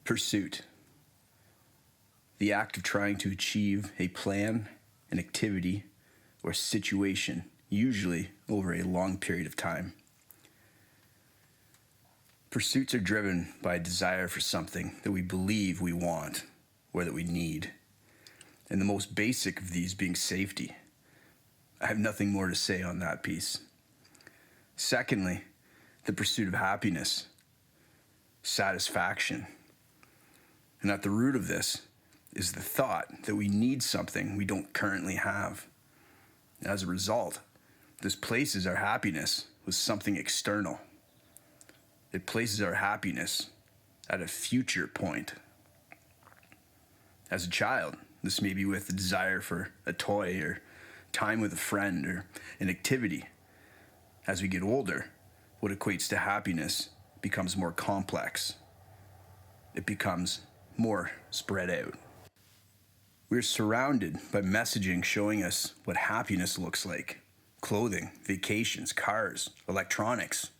Pursuit. The act of trying to achieve a plan, an activity, or situation, usually over a long period of time. Pursuits are driven by a desire for something that we believe we want or that we need, and the most basic of these being safety. I have nothing more to say on that piece. Secondly, the pursuit of happiness, satisfaction. And at the root of this is the thought that we need something we don't currently have. As a result, this places our happiness with something external. It places our happiness at a future point. As a child, this may be with the desire for a toy or time with a friend or an activity. As we get older, what equates to happiness becomes more complex. It becomes more spread out. We're surrounded by messaging showing us what happiness looks like. Clothing, vacations, cars, electronics,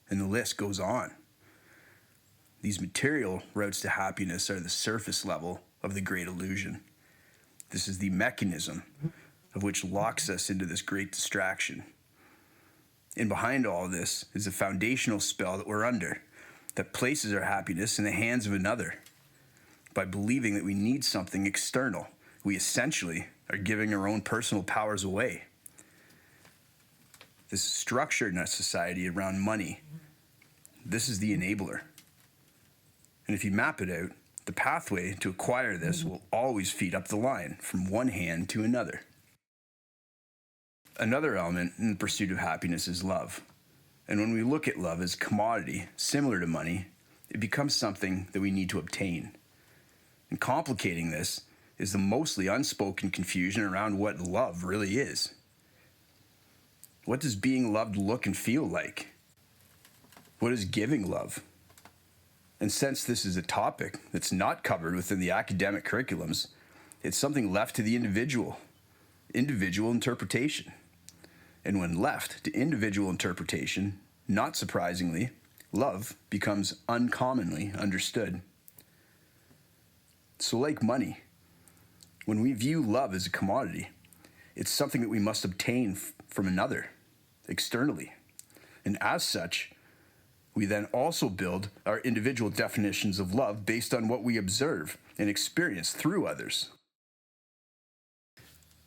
and the list goes on. These material routes to happiness are the surface level of the great illusion. This is the mechanism of which locks us into this great distraction. And behind all this is a foundational spell that we're under that places our happiness in the hands of another. By believing that we need something external, we essentially are giving our own personal powers away. This is structured in our society around money. This is the enabler. And if you map it out, the pathway to acquire this will always feed up the line from one hand to another. Another element in the pursuit of happiness is love. And when we look at love as a commodity, similar to money, it becomes something that we need to obtain. And complicating this is the mostly unspoken confusion around what love really is. What does being loved look and feel like? What is giving love? And since this is a topic that's not covered within the academic curriculums, it's something left to the individual interpretation. And when left to individual interpretation, not surprisingly, love becomes uncommonly understood. So like money, when we view love as a commodity, it's something that we must obtain from another, externally. And as such, we then also build our individual definitions of love based on what we observe and experience through others.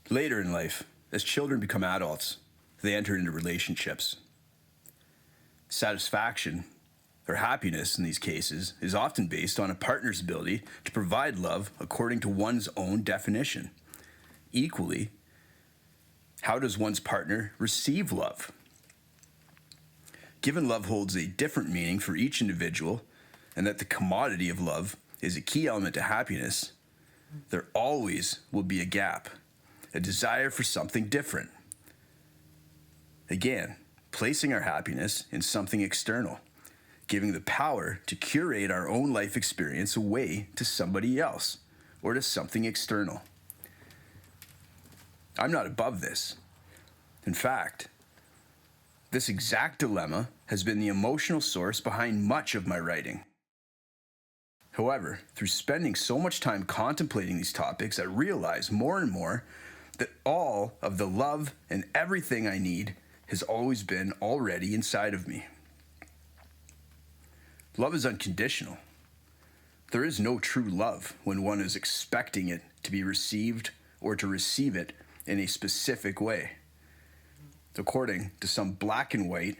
Later in life, as children become adults, they enter into relationships. Satisfaction, or happiness in these cases, is often based on a partner's ability to provide love according to one's own definition. Equally, how does one's partner receive love? Given love holds a different meaning for each individual, and that the commodity of love is a key element to happiness, there always will be a gap, a desire for something different. Again, placing our happiness in something external, giving the power to curate our own life experience away to somebody else or to something external. I'm not above this. In fact, this exact dilemma has been the emotional source behind much of my writing. However, through spending so much time contemplating these topics, I realize more and more that all of the love and everything I need has always been already inside of me. Love is unconditional. There is no true love when one is expecting it to be received or to receive it in a specific way, according to some black and white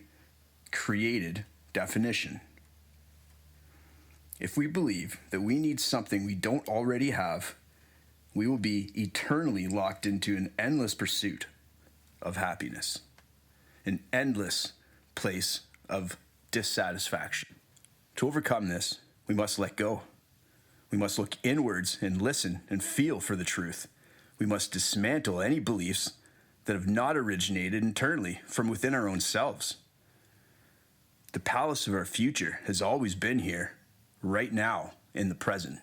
created definition. If we believe that we need something we don't already have, we will be eternally locked into an endless pursuit of happiness, an endless place of dissatisfaction. To overcome this, we must let go. We must look inwards and listen and feel for the truth. We must dismantle any beliefs that have not originated internally from within our own selves. The palace of our future has always been here, right now, in the present.